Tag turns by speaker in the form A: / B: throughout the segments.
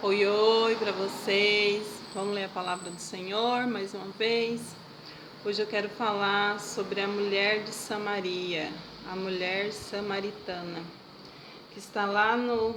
A: Oi, oi para vocês. Vamos ler a palavra do Senhor mais uma vez. Hoje eu quero falar sobre a mulher de Samaria, a mulher samaritana, que está lá no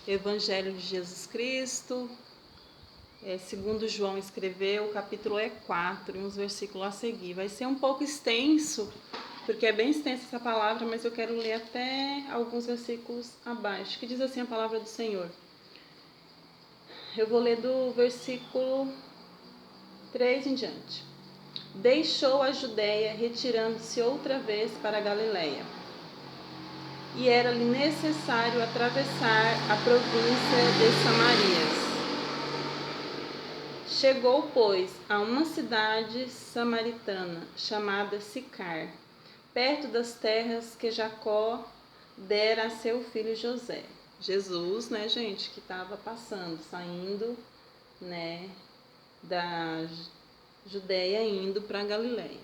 A: Evangelho de Jesus Cristo. Segundo João escreveu, o capítulo é 4, e uns versículos a seguir. Vai ser um pouco extenso, porque é bem extensa essa palavra, mas eu quero ler até alguns versículos abaixo, que diz assim a palavra do Senhor. Eu vou ler do versículo 3 em diante. Deixou a Judéia, retirando-se outra vez para a Galiléia. E era-lhe necessário atravessar a província de Samarias. Chegou, pois, a uma cidade samaritana, chamada Sicar, perto das terras que Jacó dera a seu filho José. Jesus, né, gente, que estava saindo, né, da Judéia, indo para a Galiléia.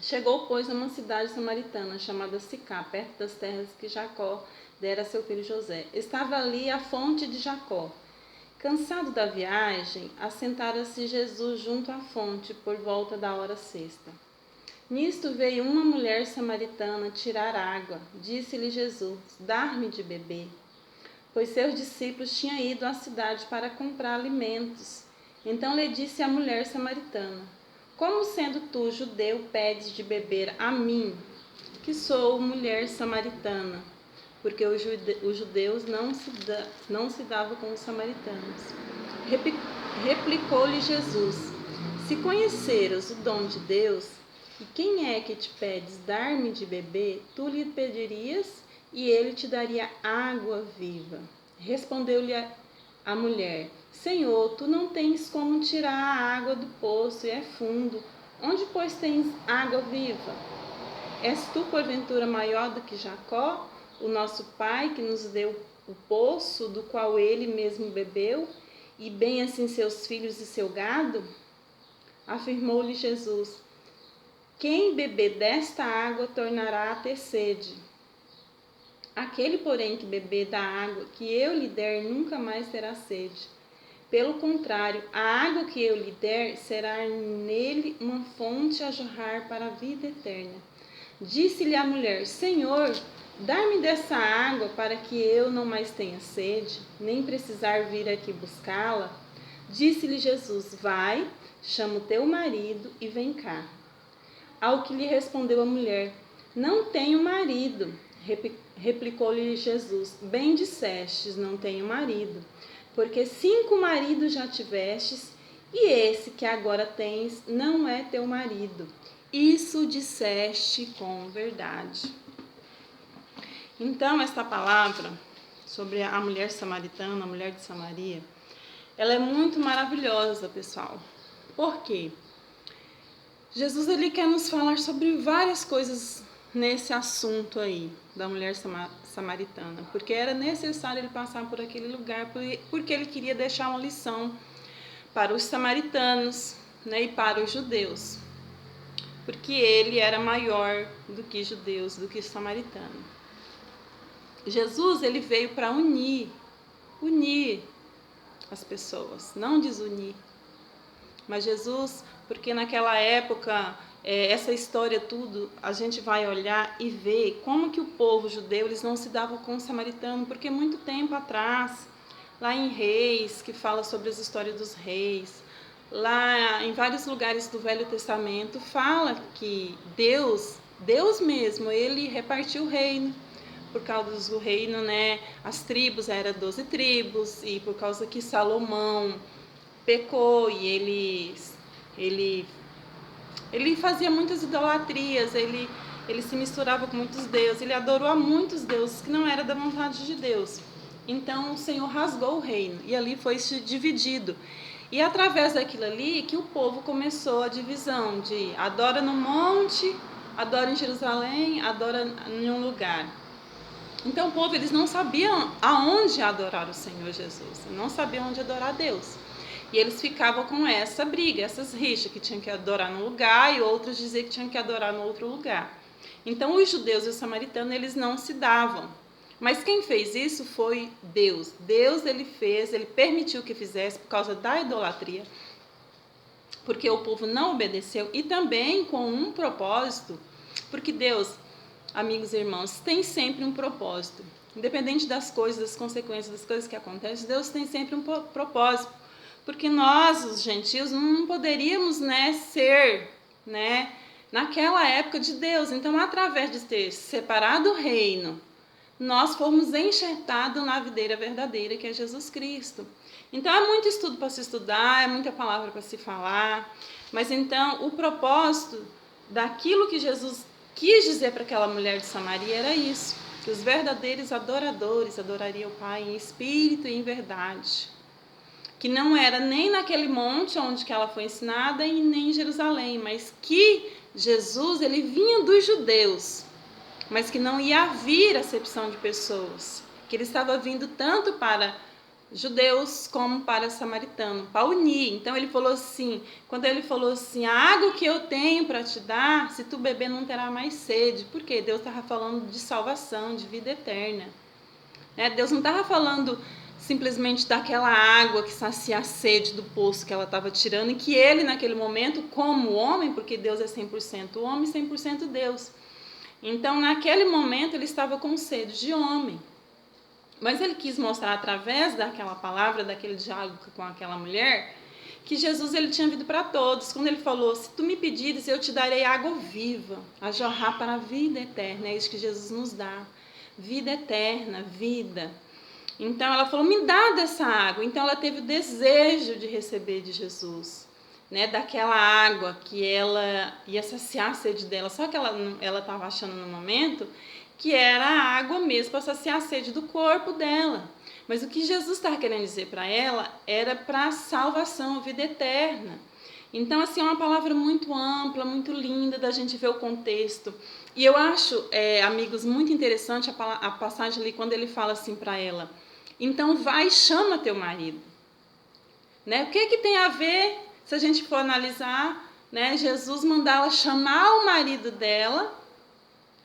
A: Chegou, pois, a uma cidade samaritana chamada Sicar, perto das terras que Jacó dera a seu filho José. Estava ali a fonte de Jacó. Cansado da viagem, assentara-se Jesus junto à fonte por volta da hora sexta. Nisto veio uma mulher samaritana tirar água. Disse-lhe Jesus: Dar-me de beber. Pois seus discípulos tinham ido à cidade para comprar alimentos. Então lhe disse a mulher samaritana: Como sendo tu, judeu, pedes de beber a mim, que sou mulher samaritana? Porque os judeus não se davam com os samaritanos. Replicou-lhe Jesus: Se conheceras o dom de Deus, e quem é que te pedes dar-me de beber, tu lhe pedirias, e ele te daria água viva. Respondeu-lhe a mulher: Senhor, tu não tens como tirar a água do poço, e é fundo. Onde, pois, tens água viva? És tu, porventura, maior do que Jacó, o nosso pai, que nos deu o poço, do qual ele mesmo bebeu, e bem assim seus filhos e seu gado? Afirmou-lhe Jesus: Quem beber desta água tornará a ter sede. Aquele, porém, que beber da água que eu lhe der nunca mais terá sede. Pelo contrário, a água que eu lhe der será nele uma fonte a jorrar para a vida eterna. Disse-lhe a mulher: Senhor, dá-me dessa água para que eu não mais tenha sede, nem precisar vir aqui buscá-la. Disse-lhe Jesus: Vai, chama o teu marido e vem cá. Ao que lhe respondeu a mulher: Não tenho marido. Replicou-lhe Jesus: Bem dissestes, não tenho marido, porque 5 maridos já tivestes, e esse que agora tens não é teu marido. Isso disseste com verdade. Então, esta palavra sobre a mulher samaritana, a mulher de Samaria, ela é muito maravilhosa, pessoal. Por quê? Jesus ele quer nos falar sobre várias coisas nesse assunto aí da mulher samaritana, porque era necessário ele passar por aquele lugar, porque ele queria deixar uma lição para os samaritanos, né, e para os judeus, porque ele era maior do que judeus, do que samaritano. Jesus ele veio para unir as pessoas, não desunir. Mas Jesus, porque naquela época, essa história tudo, a gente vai olhar e ver como que o povo judeu, eles não se davam com o samaritano, porque muito tempo atrás, lá em Reis, que fala sobre as histórias dos reis, lá em vários lugares do Velho Testamento, fala que Deus mesmo, ele repartiu o reino. Por causa do reino, né, as tribos eram 12 tribos, e por causa que Salomão pecou e ele fazia muitas idolatrias, ele se misturava com muitos deuses, ele adorou a muitos deuses que não era da vontade de Deus. Então o Senhor rasgou o reino e ali foi se dividido. E através daquilo ali que o povo começou a divisão de adora no monte, adora em Jerusalém, adora em um lugar. Então o povo eles não sabiam aonde adorar o Senhor Jesus, não sabiam onde adorar a Deus. E eles ficavam com essa briga, essas rixas, que tinham que adorar num lugar e outros diziam que tinham que adorar no outro lugar. Então os judeus e os samaritanos eles não se davam. Mas quem fez isso foi Deus. Deus, ele permitiu que fizesse por causa da idolatria, porque o povo não obedeceu, e também com um propósito, porque Deus, amigos e irmãos, tem sempre um propósito. Independente das coisas, das consequências, das coisas que acontecem, Deus tem sempre um propósito. Porque nós, os gentios, não poderíamos, ser, naquela época de Deus. Então, através de ter separado o reino, nós fomos enxertados na videira verdadeira, que é Jesus Cristo. Então, é muito estudo para se estudar, é muita palavra para se falar. Mas, então, o propósito daquilo que Jesus quis dizer para aquela mulher de Samaria era isso, que os verdadeiros adoradores adorariam o Pai em espírito e em verdade. Que não era nem naquele monte onde que ela foi ensinada e nem em Jerusalém, mas que Jesus, ele vinha dos judeus, mas que não ia haver acepção de pessoas, que ele estava vindo tanto para judeus como para samaritano, para unir. Então ele falou assim, quando ele falou assim, a água que eu tenho para te dar, se tu beber não terá mais sede, porque Deus estava falando de salvação, de vida eterna. Deus não estava falando simplesmente daquela água que sacia a sede do poço que ela estava tirando, e que ele naquele momento, como homem, porque Deus é 100% homem e 100% Deus, então naquele momento ele estava com sede de homem. Mas ele quis mostrar através daquela palavra, daquele diálogo com aquela mulher, que Jesus ele tinha vindo para todos. Quando ele falou, se tu me pedires, eu te darei água viva, a jorrar para a vida eterna. É isso que Jesus nos dá, vida eterna, vida. Então ela falou, me dá dessa água. Então ela teve o desejo de receber de Jesus, daquela água que ela ia saciar a sede dela. Só que ela estava achando no momento que era a água mesmo para saciar a sede do corpo dela. Mas o que Jesus estava querendo dizer para ela era para a salvação, a vida eterna. Então, assim, é uma palavra muito ampla, muito linda da gente ver o contexto. E eu acho, amigos, muito interessante a passagem ali quando ele fala assim para ela, então vai e chama teu marido. O que tem a ver, se a gente for analisar, Jesus mandava chamar o marido dela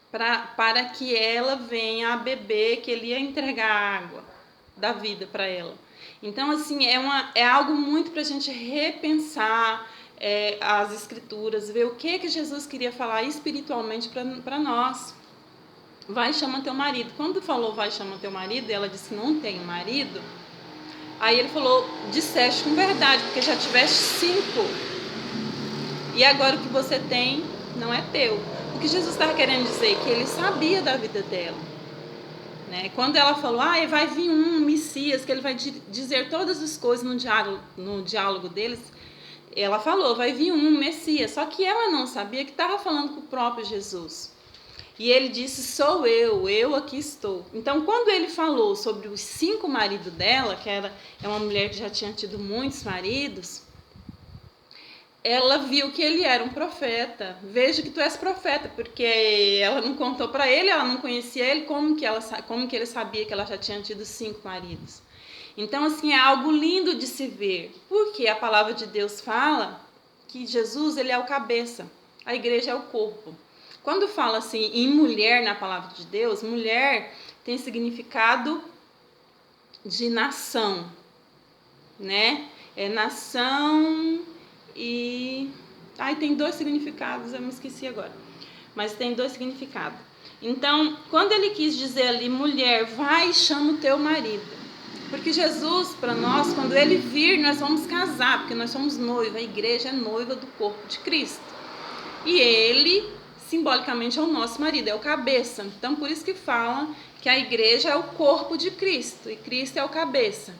A: para que ela venha a beber, que ele ia entregar a água da vida para ela. Então, assim, é algo muito para a gente repensar as escrituras, ver o que Jesus queria falar espiritualmente para nós. Vai, chama teu marido. Quando falou vai, chama teu marido, ela disse, não tenho marido. Aí ele falou, disseste com verdade, porque já tiveste 5. E agora o que você tem não é teu. O que Jesus estava querendo dizer? Que ele sabia da vida dela. Quando ela falou, vai vir um Messias, que ele vai dizer todas as coisas no diálogo deles, ela falou, vai vir um Messias. Só que ela não sabia que estava falando com o próprio Jesus. E ele disse, sou eu aqui estou. Então, quando ele falou sobre os 5 maridos dela, que é uma mulher que já tinha tido muitos maridos, ela viu que ele era um profeta. Veja que tu és profeta, porque ela não contou para ele, ela não conhecia ele, como que ele sabia que ela já tinha tido 5 maridos. Então, assim, é algo lindo de se ver, porque a palavra de Deus fala que Jesus, ele é o cabeça, a igreja é o corpo. Quando fala assim em mulher na palavra de Deus, mulher tem significado de nação, É nação e... tem 2 significados, eu me esqueci agora. Mas tem 2 significados. Então, quando ele quis dizer ali, mulher, vai e chama o teu marido. Porque Jesus, para nós, quando ele vir, nós vamos casar, porque nós somos noiva, a igreja é noiva do corpo de Cristo. E ele, simbolicamente, é o nosso marido, é o cabeça. Então, por isso que fala que a igreja é o corpo de Cristo, e Cristo é o cabeça.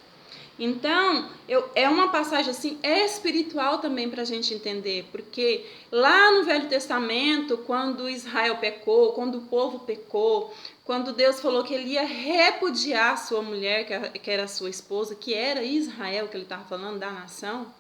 A: Então, é uma passagem assim espiritual também para a gente entender, porque lá no Velho Testamento, quando Israel pecou, quando o povo pecou, quando Deus falou que ele ia repudiar a sua mulher, que era a sua esposa, que era Israel, que ele estava falando da nação,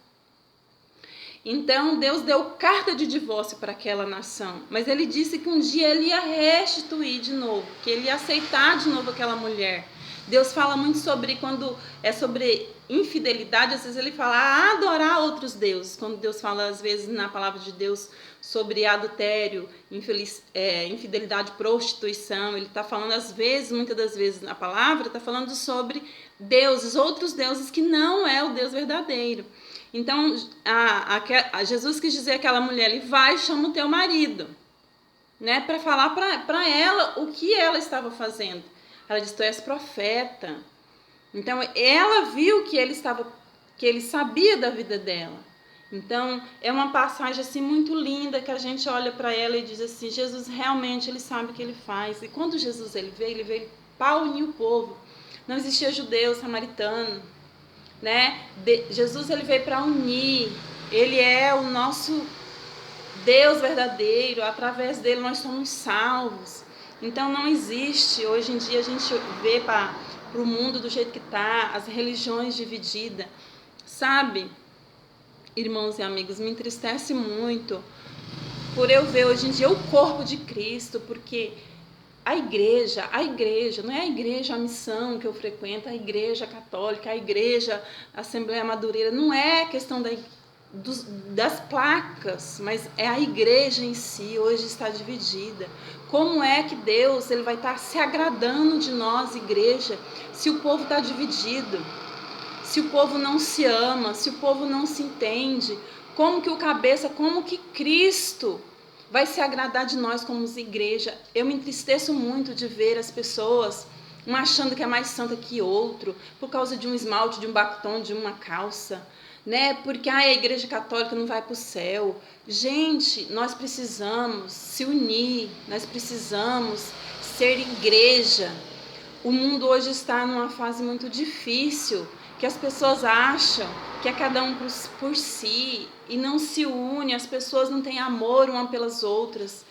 A: então Deus deu carta de divórcio para aquela nação, mas ele disse que um dia ele ia restituir de novo, que ele ia aceitar de novo aquela mulher, Deus fala muito sobre, quando é sobre infidelidade, às vezes ele fala adorar outros deuses. Quando Deus fala, às vezes, na palavra de Deus sobre adultério, infidelidade, prostituição, ele está falando, às vezes, muitas das vezes na palavra, está falando sobre deuses, outros deuses que não é o Deus verdadeiro. Então, Jesus quis dizer àquela mulher, ele vai e chama o teu marido, né, para falar para ela o que ela estava fazendo. Ela disse, tu és profeta. Então, ela viu que ele sabia da vida dela. Então, é uma passagem assim muito linda, que a gente olha para ela e diz assim, Jesus realmente, ele sabe o que ele faz. E quando Jesus ele veio para unir o povo. Não existia judeu, samaritano, né? Jesus ele veio para unir. Ele é o nosso Deus verdadeiro, através dele nós somos salvos. Então não existe, hoje em dia a gente vê para o mundo do jeito que está, as religiões divididas, sabe? Irmãos e amigos, me entristece muito por eu ver hoje em dia o corpo de Cristo, porque a igreja, não é a igreja, a missão que eu frequento, a igreja católica, a igreja, a Assembleia Madureira, não é questão das placas, mas é a igreja em si, hoje está dividida. Como é que Deus ele vai estar se agradando de nós, igreja, se o povo está dividido, se o povo não se ama, se o povo não se entende? Como que Cristo vai se agradar de nós como igreja? Eu me entristeço muito de ver as pessoas um achando que é mais santa que outro, por causa de um esmalte, de um batom, de uma calça, né? Porque a igreja católica não vai para o céu. Gente, nós precisamos se unir, nós precisamos ser igreja. O mundo hoje está numa fase muito difícil, que as pessoas acham que é cada um por si e não se une, as pessoas não têm amor uma pelas outras.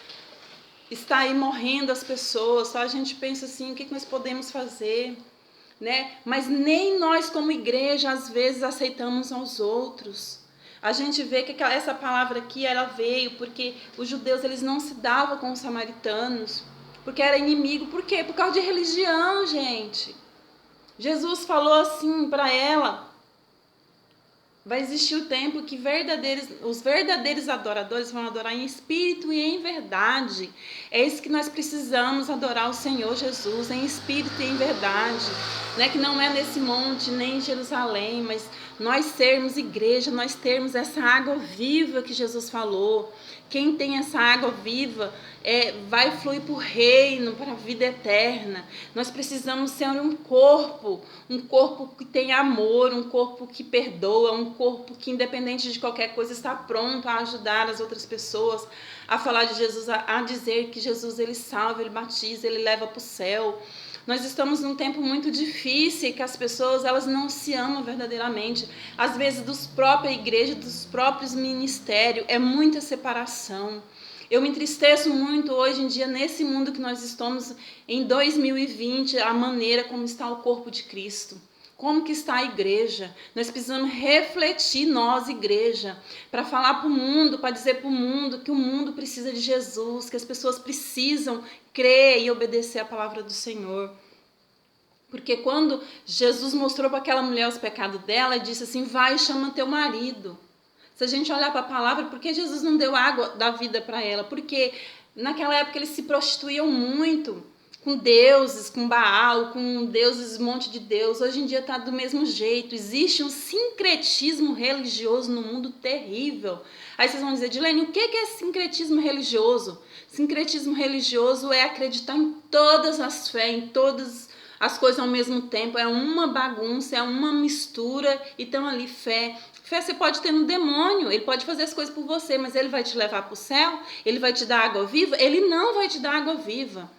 A: Está aí morrendo as pessoas, só a gente pensa assim, o que nós podemos fazer? Né? Mas nem nós como igreja às vezes aceitamos aos outros. A gente vê que essa palavra aqui ela veio porque os judeus eles não se davam com os samaritanos, porque era inimigo. Por quê? Por causa de religião, gente. Jesus falou assim para ela, vai existir o tempo que os verdadeiros adoradores vão adorar em espírito e em verdade. É isso que nós precisamos, adorar o Senhor Jesus em espírito e em verdade. Né? Que não é nesse monte, nem em Jerusalém, mas nós sermos igreja, nós termos essa água viva que Jesus falou. Quem tem essa água viva vai fluir para o reino, para a vida eterna. Nós precisamos ser um corpo que tem amor, um corpo que perdoa, um corpo que, independente de qualquer coisa, está pronto a ajudar as outras pessoas, a falar de Jesus, a dizer que Jesus ele salva, ele batiza, ele leva para o céu. Nós estamos num tempo muito difícil, que as pessoas elas não se amam verdadeiramente. Às vezes, dos próprios igrejas, dos próprios ministérios, é muita separação. Eu me entristeço muito hoje em dia, nesse mundo que nós estamos, em 2020, a maneira como está o corpo de Cristo. Como que está a igreja? Nós precisamos refletir, nós, igreja, para falar para o mundo, para dizer para o mundo que o mundo precisa de Jesus, que as pessoas precisam crer e obedecer a palavra do Senhor. Porque quando Jesus mostrou para aquela mulher os pecados dela, disse assim, vai e chama teu marido. Se a gente olhar para a palavra, por que Jesus não deu água da vida para ela? Porque naquela época eles se prostituíam muito com deuses, com Baal, com deuses, um monte de deus. Hoje em dia está do mesmo jeito. Existe um sincretismo religioso no mundo terrível. Aí vocês vão dizer, Dilene, o que é sincretismo religioso? Sincretismo religioso é acreditar em todas as fés, em todas as coisas ao mesmo tempo. É uma bagunça, é uma mistura e estão ali fé. Fé você pode ter no demônio, ele pode fazer as coisas por você, mas ele vai te levar para o céu? Ele vai te dar água viva? Ele não vai te dar água viva.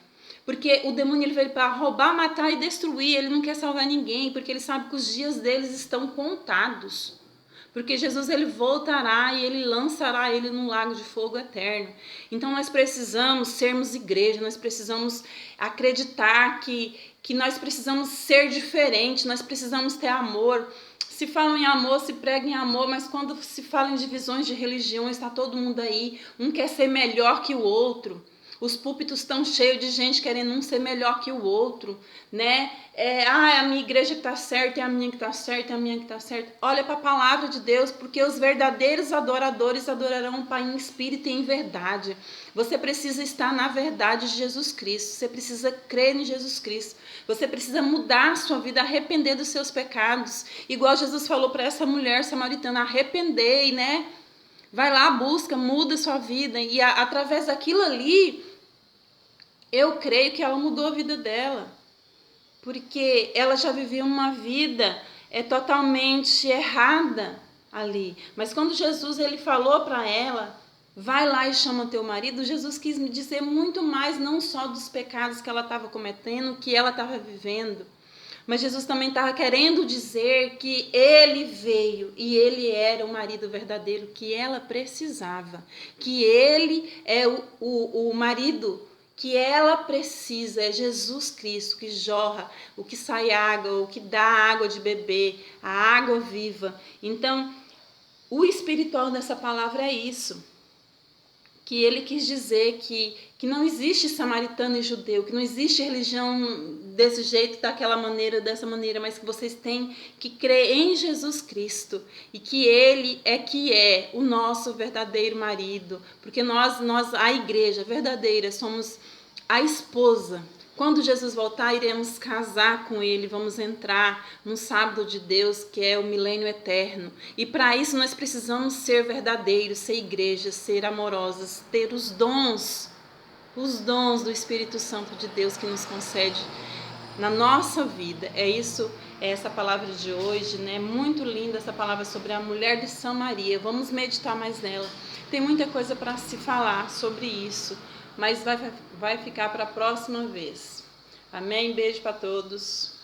A: Porque o demônio ele veio para roubar, matar e destruir. Ele não quer salvar ninguém, porque ele sabe que os dias deles estão contados. Porque Jesus ele voltará e ele lançará ele num lago de fogo eterno. Então nós precisamos sermos igreja, nós precisamos acreditar que nós precisamos ser diferentes, nós precisamos ter amor. Se fala em amor, se prega em amor, mas quando se fala em divisões de religiões, está todo mundo aí. Um quer ser melhor que o outro. Os púlpitos estão cheios de gente querendo um ser melhor que o outro, né? É a minha igreja que está certa, é a minha que está certa, é a minha que está certa. Olha para a palavra de Deus, porque os verdadeiros adoradores adorarão o Pai em espírito e em verdade. Você precisa estar na verdade de Jesus Cristo, você precisa crer em Jesus Cristo, você precisa mudar a sua vida, arrepender dos seus pecados. Igual Jesus falou para essa mulher samaritana, arrependei, né? Vai lá, busca, muda a sua vida. E através daquilo ali, eu creio que ela mudou a vida dela. Porque ela já vivia uma vida totalmente errada ali. Mas quando Jesus ele falou para ela, vai lá e chama teu marido, Jesus quis me dizer muito mais, não só dos pecados que ela estava cometendo, que ela estava vivendo. Mas Jesus também estava querendo dizer que ele veio e ele era o marido verdadeiro que ela precisava. Que ele é o marido que ela precisa, é Jesus Cristo que jorra, o que sai água, o que dá água de beber, a água viva. Então, o espiritual dessa palavra é isso. Que ele quis dizer que não existe samaritano e judeu, que não existe religião desse jeito, daquela maneira, dessa maneira, mas que vocês têm que crer em Jesus Cristo e que ele é o nosso verdadeiro marido, porque nós a igreja verdadeira, somos a esposa. Quando Jesus voltar, iremos casar com ele, vamos entrar no sábado de Deus, que é o milênio eterno. E para isso nós precisamos ser verdadeiros, ser igreja, ser amorosas, ter os dons do Espírito Santo de Deus que nos concede na nossa vida. É isso, é essa palavra de hoje, né? Muito linda essa palavra sobre a mulher de Samaria. Vamos meditar mais nela. Tem muita coisa para se falar sobre isso, mas vai ficar para a próxima vez. Amém? Beijo para todos.